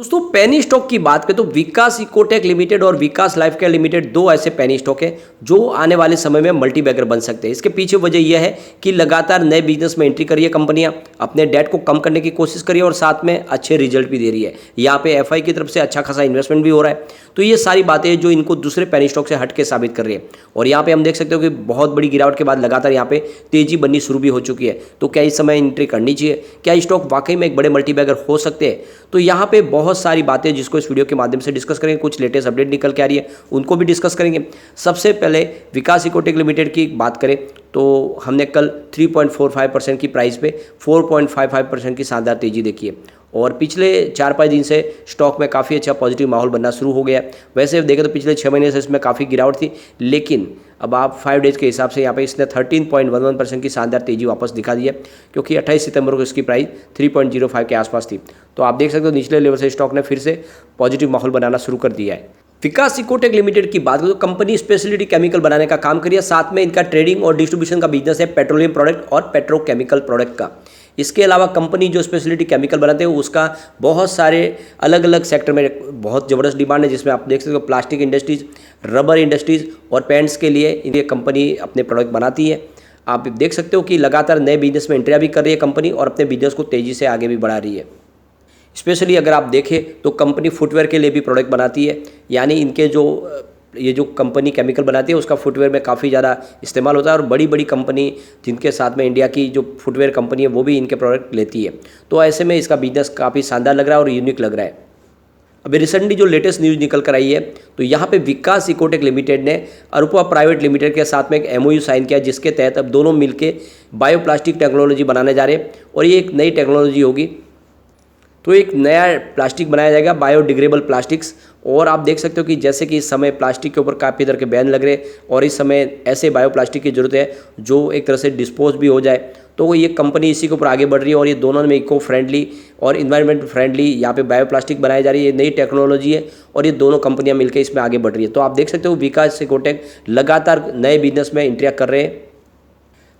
दोस्तों penny stock की बात करें तो विकास इकोटेक लिमिटेड और विकास लाइफ केयर लिमिटेड दो ऐसे पेनी स्टॉक है जो आने वाले समय में मल्टी बैगर बन सकते हैं। इसके पीछे वजह यह है कि लगातार नए बिजनेस में एंट्री कर रही है कंपनियां, अपने डेट को कम करने की कोशिश कर रही है और साथ में अच्छे रिजल्ट भी दे रही है। यहाँ पे एफआई की तरफ से अच्छा खासा इन्वेस्टमेंट भी हो रहा है। तो ये सारी बातें जो इनको दूसरे पेनी स्टॉक से हट के साबित कर रही है। और यहाँ पे हम देख सकते हो कि बहुत बड़ी गिरावट के बाद लगातार यहाँ पे तेजी बननी शुरू भी हो चुकी है। तो क्या इस समय एंट्री करनी चाहिए? क्या स्टॉक वाकई में एक बड़े मल्टी बैगर हो सकते हैं? तो यहाँ पे बहुत सारी बातें जिसको इस वीडियो के माध्यम से डिस्कस करेंगे, कुछ लेटेस्ट अपडेट निकल के आ रही है उनको भी डिस्कस करेंगे। सबसे पहले विकास इकोटेक लिमिटेड की बात करें तो हमने कल 3.45% की प्राइस पे 4.55% की शानदार तेजी देखी है और पिछले 4-5 दिन से स्टॉक में काफ़ी अच्छा पॉजिटिव माहौल बनना शुरू हो गया। वैसे देखें तो पिछले 6 महीने से इसमें काफ़ी गिरावट थी, लेकिन अब आप 5 डेज के हिसाब से यहाँ पे इसने 13.11% की शानदार तेजी वापस दिखा दी है, क्योंकि 28 सितंबर को इसकी प्राइस 3.05 के आसपास थी। तो आप देख सकते हो निचले लेवल से स्टॉक ने फिर से पॉजिटिव माहौल बनाना शुरू कर दिया है। विकास इकोटेक लिमिटेड की बात करें तो कंपनी स्पेशलिटी केमिकल बनाने का काम करिए, साथ में इनका ट्रेडिंग और डिस्ट्रीब्यूशन का बिजनेस है पेट्रोलियम प्रोडक्ट और पेट्रोकेमिकल प्रोडक्ट का। इसके अलावा कंपनी जो स्पेशलिटी केमिकल बनाते हैं उसका बहुत सारे अलग अलग सेक्टर में बहुत ज़बरदस्त डिमांड है, जिसमें आप देख सकते हो प्लास्टिक इंडस्ट्रीज़, रबर इंडस्ट्रीज़ और पेंट्स के लिए ये कंपनी अपने प्रोडक्ट बनाती है। आप देख सकते हो कि लगातार नए बिजनेस में एंट्रियाँ भी कर रही है कंपनी और अपने बिजनेस को तेज़ी से आगे भी बढ़ा रही है। स्पेशली अगर आप देखें तो कंपनी फुटवेयर के लिए भी प्रोडक्ट बनाती है, यानी इनके ये जो कंपनी केमिकल बनाती है उसका फुटवेयर में काफ़ी ज़्यादा इस्तेमाल होता है और बड़ी बड़ी कंपनी जिनके साथ में इंडिया की जो फुटवेयर कंपनी है वो भी इनके प्रोडक्ट लेती है। तो ऐसे में इसका बिजनेस काफ़ी शानदार लग रहा है और यूनिक लग रहा है। अभी रिसेंटली जो लेटेस्ट न्यूज़ निकल कर आई है तो यहाँ पे विकास इकोटेक लिमिटेड ने अरुपा प्राइवेट लिमिटेड के साथ में एक एमओयू साइन किया, जिसके तहत अब दोनों मिलके बायोप्लास्टिक टेक्नोलॉजी बनाने जा रहे हैं और ये एक नई टेक्नोलॉजी होगी। तो एक नया प्लास्टिक बनाया जाएगा बायोडिग्रेडेबल प्लास्टिक्स। और आप देख सकते हो कि जैसे कि इस समय प्लास्टिक के ऊपर काफ़ी तरह के बैन लग रहे और इस समय ऐसे बायोप्लास्टिक की ज़रूरत है जो एक तरह से डिस्पोज भी हो जाए। तो ये कंपनी इसी के ऊपर आगे बढ़ रही है और ये दोनों में इको फ्रेंडली और इन्वायरमेंट फ्रेंडली यहाँ पे बायोप्लास्टिक बनाई जा रही है। ये नई टेक्नोलॉजी है और ये दोनों कंपनियाँ मिलकर इसमें आगे बढ़ रही है। तो आप देख सकते हो विकास इकोटेक लगातार नए बिजनेस में एंट्रियाँ कर रहे हैं।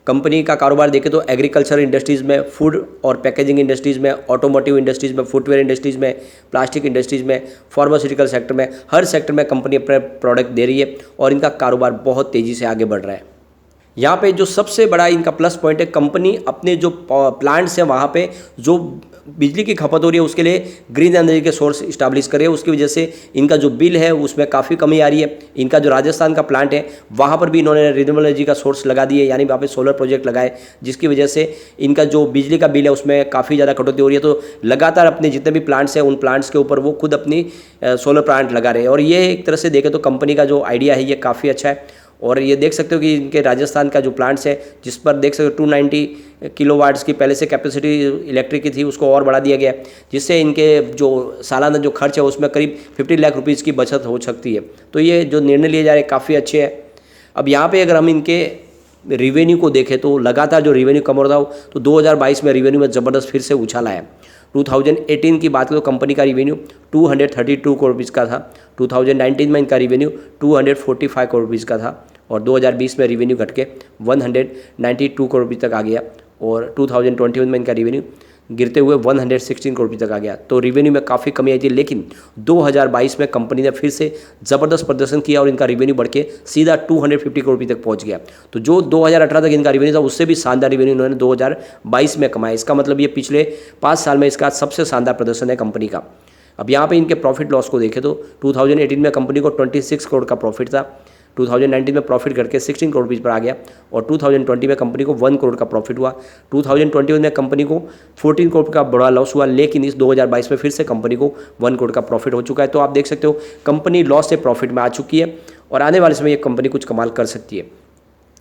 कंपनी का कारोबार देखें तो एग्रीकल्चर इंडस्ट्रीज़ में, फूड और पैकेजिंग इंडस्ट्रीज़ में, ऑटोमोटिव इंडस्ट्रीज़ में, फुटवेयर इंडस्ट्रीज़ में, प्लास्टिक इंडस्ट्रीज़ में, फार्मास्यूटिकल सेक्टर में, हर सेक्टर में कंपनी अपने प्रोडक्ट दे रही है और इनका कारोबार बहुत तेज़ी से आगे बढ़ रहा है। यहाँ पे जो सबसे बड़ा इनका प्लस पॉइंट है, कंपनी अपने जो प्लांट्स हैं वहाँ पे जो बिजली की खपत हो रही है उसके लिए ग्रीन एनर्जी के सोर्स इस्टेब्लिश करे, उसकी वजह से इनका जो बिल है उसमें काफ़ी कमी आ रही है। इनका जो राजस्थान का प्लांट है वहाँ पर भी इन्होंने रिन्यूएबल एनर्जी का सोर्स लगा दिए, यानी वहाँ पे सोलर प्रोजेक्ट लगाए, जिसकी वजह से इनका जो बिजली का बिल है उसमें काफ़ी ज़्यादा कटौती हो रही है। तो लगातार अपने जितने भी प्लांट्स हैं उन प्लांट्स के ऊपर वो खुद अपनी सोलर प्लांट लगा रहे हैं और ये एक तरह से देखें तो कंपनी का जो आइडिया है ये काफ़ी अच्छा है। और ये देख सकते हो कि इनके राजस्थान का जो प्लांट्स है जिस पर देख सकते हो 290 किलोवाट्स की पहले से कैपेसिटी इलेक्ट्रिक की थी उसको और बढ़ा दिया गया, जिससे इनके जो सालाना जो खर्च है उसमें करीब 50 लाख रुपीज़ की बचत हो सकती है। तो ये जो निर्णय लिए जा रहे हैं काफ़ी अच्छे हैं। अब यहाँ पे अगर हम इनके रिवेन्यू को देखें तो लगातार जो रिवेन्यू कम हो रहा हो तो 2022 में रिवेन्यू में ज़बरदस्त फिर से उछाल आया। 2018 की बात करें तो कंपनी का रिवेन्यू 232 करोड़ रुपीज़ का था, 2019 में इनका रिवेन्यू 245 करोड़ रुपीज़ का था और 2020 में रिवेन्यू घट के 192 करोड़ रुपये तक आ गया और 2021 में इनका रिवेन्यू गिरते हुए 116 करोड़ रुपये तक आ गया। तो रिवेन्यू में काफ़ी कमी आई थी, लेकिन 2022 में कंपनी ने फिर से ज़बरदस्त प्रदर्शन किया और इनका रिवेन्यू बढ़ के सीधा 250 करोड़ रुपये तक पहुंच गया। तो जो 2018 तक इनका रिवेन्यू था उससे भी शानदार रिवेन्यू इन्होंने 2022 में कमाया। इसका मतलब ये पिछले 5 साल में इसका सबसे शानदार प्रदर्शन है कंपनी का। अब यहाँ पर इनके प्रॉफिट लॉस को देखें तो 2018 में कंपनी को 26 करोड़ का प्रॉफिट था, 2019 में प्रॉफिट करके 16 करोड़ रुपीज़ पर आ गया और 2020 में कंपनी को 1 करोड़ का प्रॉफिट हुआ। 2021 में कंपनी को 14 करोड़ का बड़ा लॉस हुआ, लेकिन इस 2022 में फिर से कंपनी को 1 करोड़ का प्रॉफिट हो चुका है। तो आप देख सकते हो कंपनी लॉस से प्रॉफिट में आ चुकी है और आने वाले समय ये कंपनी कुछ कमाल कर सकती है।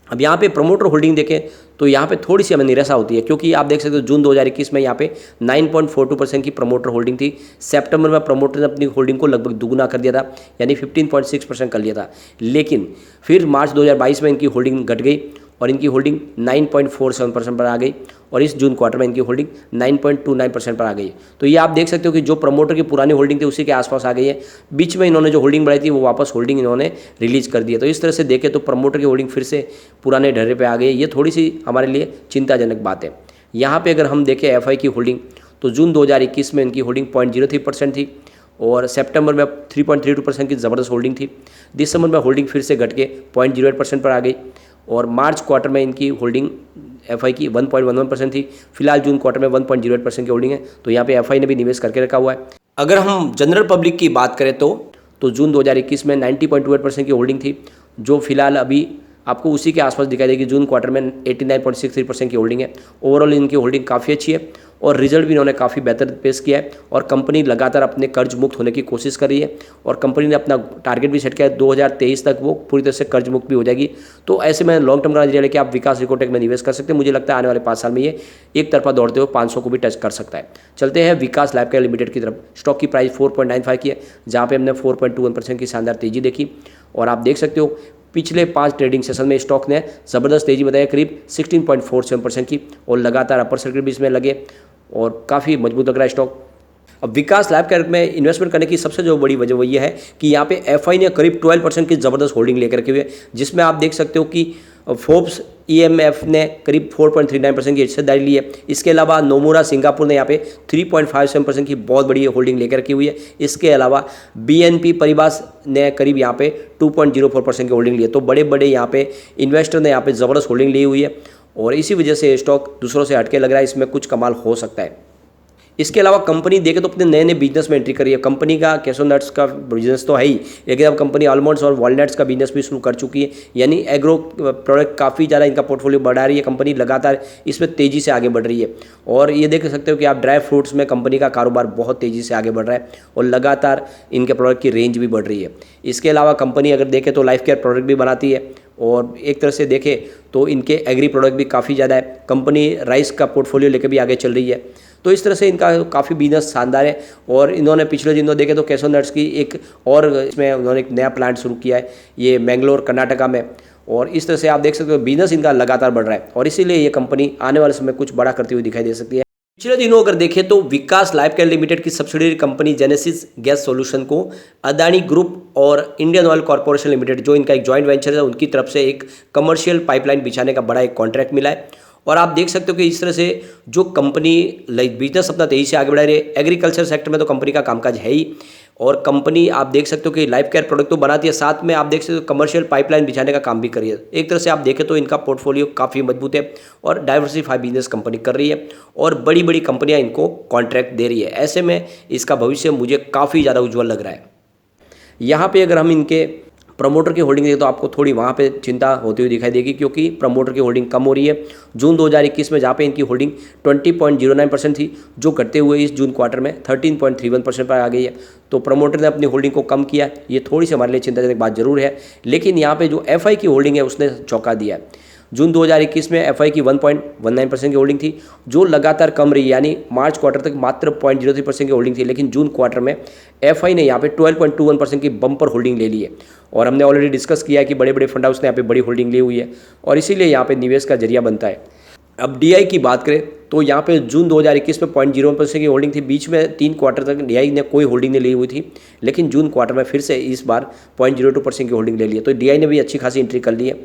अब यहाँ पे प्रमोटर होल्डिंग देखें तो यहाँ पे थोड़ी सी हमें निराशा होती है, क्योंकि आप देख सकते हो जून 2021 में यहाँ पे 9.42% की प्रमोटर होल्डिंग थी। सितंबर में प्रमोटर ने अपनी होल्डिंग को लगभग दुगुना कर दिया था, यानी 15.6% कर लिया था। लेकिन फिर मार्च 2022 में इनकी होल्डिंग घट गई और इनकी होल्डिंग 9.47% पर आ गई और इस जून क्वार्टर में इनकी होल्डिंग 9.29% पर आ गई। तो ये आप देख सकते हो कि जो प्रमोटर की पुरानी होल्डिंग थी उसी के आसपास आ गई है। बीच में इन्होंने जो होल्डिंग बढ़ाई थी वो वापस होल्डिंग इन्होंने रिलीज कर दी है। तो इस तरह से देखें तो प्रमोटर की होल्डिंग फिर से पुराने ढर्रे पे आ गई है। ये थोड़ी सी हमारे लिए चिंताजनक बात है। यहाँ पे अगर हम देखें एफआई की होल्डिंग तो जून 2021 में इनकी होल्डिंग 0.03% थी और सितंबर में 3.32% की ज़बरदस्त होल्डिंग थी। दिसंबर में होल्डिंग फिर से घट के 0.08% पर आ गई और मार्च क्वार्टर में इनकी होल्डिंग एफआई की 1.11% थी। फिलहाल जून क्वार्टर में 1.08% की होल्डिंग है, तो यहाँ पे एफआई ने भी निवेश करके रखा हुआ है। अगर हम जनरल पब्लिक की बात करें तो जून 2021 में 90.28% की होल्डिंग थी, जो फिलहाल अभी आपको उसी के आसपास दिखाई देगी। जून क्वार्टर में 89.63% की होल्डिंग है। ओवरऑल इनकी होल्डिंग काफ़ी अच्छी है और रिजल्ट भी इन्होंने काफ़ी बेहतर पेश किया है और कंपनी लगातार अपने कर्ज मुक्त होने की कोशिश कर रही है और कंपनी ने अपना टारगेट भी सेट किया है 2023 तक वो पूरी तरह से कर्ज मुक्त भी हो जाएगी। तो ऐसे में लॉन्ग टर्म का नजरिया लेके आप विकास इकोटेक में निवेश कर सकते हैं। मुझे लगता है आने वाले 5 साल में ये एक तरफा दौड़ते हुए 500 को भी टच कर सकता है। चलते हैं विकास लाइफकेयर लिमिटेड की तरफ। स्टॉक की प्राइस 4.95 की है, जहाँ पे हमने 4.21% की शानदार तेजी देखी और आप देख सकते हो पिछले 5 ट्रेडिंग सेशन में स्टॉक ने ज़बरदस्त तेजी बताई, करीब 16.47% की और लगातार अपर सर्किट भी इसमें लगे और काफ़ी मजबूत लग रहा है स्टॉक। अब विकास लाइफकेयर में इन्वेस्टमेंट करने की सबसे जो बड़ी वजह वो ये है कि यहाँ पे एफआई ने करीब 12% की ज़बरदस्त होल्डिंग लेकर रखी हुई है, जिसमें आप देख सकते हो कि फोर्ब्स ईएमएफ ने करीब 4.39% की हिस्सेदारी ली है। इसके अलावा नोमुरा सिंगापुर ने यहाँ पे 3.57% की बहुत बड़ी होल्डिंग लेकर रखी हुई है। इसके अलावा बीएनपी परिबास ने करीब यहाँ पे 2.04% की होल्डिंग ली है। तो बड़े बड़े यहाँ पे इन्वेस्टर ने यहाँ पे ज़बरदस्त होल्डिंग ली हुई है और इसी वजह से स्टॉक दूसरों से हटके लग रहा है, इसमें कुछ कमाल हो सकता है। इसके अलावा कंपनी देखे तो अपने नए नए बिजनेस में एंट्री करी है। कंपनी का कैशो नट्स का बिजनेस तो है ही, लेकिन अब कंपनी आलमंड्स और वॉलनट्स का बिजनेस भी शुरू कर चुकी है, यानी एग्रो प्रोडक्ट काफ़ी ज़्यादा इनका पोर्टफोलियो बढ़ा रही है। कंपनी लगातार इसमें तेज़ी से आगे बढ़ रही है और ये देख सकते हो कि आप ड्राई फ्रूट्स में कंपनी का कारोबार बहुत तेज़ी से आगे बढ़ रहा है और लगातार इनके प्रोडक्ट की रेंज भी बढ़ रही है। इसके अलावा कंपनी अगर देखें तो लाइफ केयर प्रोडक्ट भी बनाती है और एक तरह से देखें तो इनके एग्री प्रोडक्ट भी काफ़ी ज़्यादा है। कंपनी राइस का पोर्टफोलियो लेकर भी आगे चल रही है, तो इस तरह से इनका काफ़ी बिजनेस शानदार है। और इन्होंने पिछले दिनों देखे तो कैशो नट्स की एक और इसमें उन्होंने एक नया प्लांट शुरू किया है, ये मैंगलोर कर्नाटका में, और इस तरह से आप देख सकते हो बिजनेस इनका लगातार बढ़ रहा है और इसीलिए ये कंपनी आने वाले समय कुछ बड़ा करती हुई दिखाई दे सकती है। पिछले दिनों अगर देखें तो विकास लाइफकेयर लिमिटेड की subsidiary company genesis gas solution को अदानी ग्रुप और इंडियन ऑयल कॉर्पोरेशन लिमिटेड, जो इनका एक जॉइंट वेंचर है, उनकी तरफ से एक कमर्शियल पाइपलाइन बिछाने का बड़ा एक कॉन्ट्रैक्ट मिला है। और आप देख सकते हो कि इस तरह से जो कंपनी बिजनेस अपना तेजी से आगे बढ़ा रही है। एग्रीकल्चर सेक्टर में तो कंपनी का कामकाज है ही और कंपनी आप देख सकते हो कि लाइफ केयर प्रोडक्ट तो बनाती है, साथ में आप देख सकते हो कमर्शियल पाइपलाइन बिछाने का काम भी कर रही है। एक तरह से आप देखें तो इनका पोर्टफोलियो काफ़ी मजबूत है और डाइवर्सिफाई बिजनेस कंपनी कर रही है और बड़ी बड़ी कंपनियां इनको कॉन्ट्रैक्ट दे रही है। ऐसे में इसका भविष्य मुझे काफ़ी ज़्यादा उज्ज्वल लग रहा है। यहाँ पे अगर हम इनके प्रमोटर की होल्डिंग देखें तो आपको थोड़ी वहाँ पे चिंता होती हुई दिखाई देगी, क्योंकि प्रमोटर की होल्डिंग कम हो रही है। जून 2021 में जहाँ पे इनकी होल्डिंग 20.09% थी, जो घटते हुए इस जून क्वार्टर में 13.31% पर आ गई है। तो प्रमोटर ने अपनी होल्डिंग को कम किया, ये थोड़ी सी हमारे लिए चिंताजनक बात जरूर है। लेकिन यहाँ पे जो एफआई की होल्डिंग है उसने चौंका दिया है। जून 2021 में एफआई की 1.19% की होल्डिंग थी, जो लगातार कम रही, यानी मार्च क्वार्टर तक मात्र 0.03% की होल्डिंग थी। लेकिन जून क्वार्टर में एफआई ने यहाँ पे 12.21% की बम्पर होल्डिंग ले ली है और हमने ऑलरेडी डिस्कस किया है कि बड़े बड़े फंड हाउस ने यहाँ पे बड़ी होल्डिंग ली हुई है और इसीलिए यहाँ पे निवेश का जरिया बनता है। अब डीआई की बात करें तो यहाँ पे जून 2021 में 0.01% की होल्डिंग थी। बीच में 3 क्वार्टर तक डीआई ने कोई होल्डिंग नहीं ली हुई थी, लेकिन जून क्वार्टर में फिर से इस बार 0.02% की होल्डिंग ले ली है। तो डीआई ने भी अच्छी खासी एंट्री कर ली है।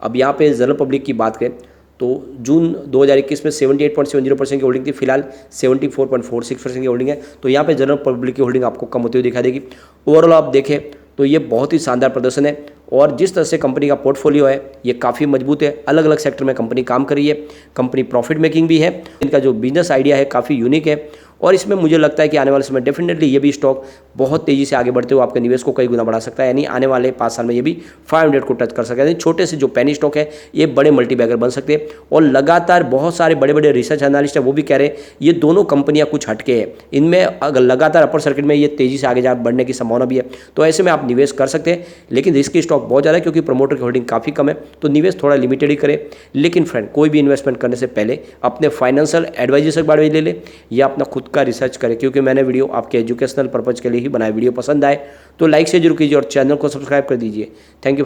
अब यहाँ पे जनरल पब्लिक की बात करें तो जून 2021 में 78.70% की होल्डिंग थी, फिलहाल 74.46% की होल्डिंग है। तो यहाँ पे जनरल पब्लिक की होल्डिंग आपको कम होती हुई दिखाई देगी। ओवरऑल आप देखें तो ये बहुत ही शानदार प्रदर्शन है और जिस तरह से कंपनी का पोर्टफोलियो है ये काफ़ी मजबूत है। अलग अलग सेक्टर में कंपनी काम कर रही है, कंपनी प्रॉफिट मेकिंग भी है, इनका जो बिजनेस आइडिया है काफ़ी यूनिक है और इसमें मुझे लगता है कि आने वाले समय डेफिनेटली ये भी स्टॉक बहुत तेज़ी से आगे बढ़ते हुए आपके निवेश को कई गुना बढ़ा सकता है। यानी आने वाले 5 साल में ये भी 500 को टच कर सकता है। यानी छोटे से जो पेनी स्टॉक है ये बड़े मल्टीबैगर बन सकते हैं और लगातार बहुत सारे बड़े बड़े रिसर्च एनालिस्ट है वो भी कह रहे हैं ये दोनों कंपनियां कुछ हटके हैं, इनमें अगर लगातार अपर सर्किट में ये तेज़ी से आगे जा बढ़ने की संभावना भी है। तो ऐसे में आप निवेश कर सकते हैं, लेकिन रिस्की स्टॉक बहुत ज़्यादा है क्योंकि प्रमोटर की होल्डिंग काफ़ी कम है, तो निवेश थोड़ा लिमिटेड ही करें। लेकिन फ्रेंड, कोई भी इन्वेस्टमेंट करने से पहले अपने फाइनेंशियल एडवाइजर से बारे में ले ले या अपना खुद का रिसर्च करें, क्योंकि मैंने वीडियो आपके एजुकेशनल पर्पज़ के लिए ही बनाया। वीडियो पसंद आए तो लाइक से जरूर कीजिए और चैनल को सब्सक्राइब कर दीजिए। Thank you friend.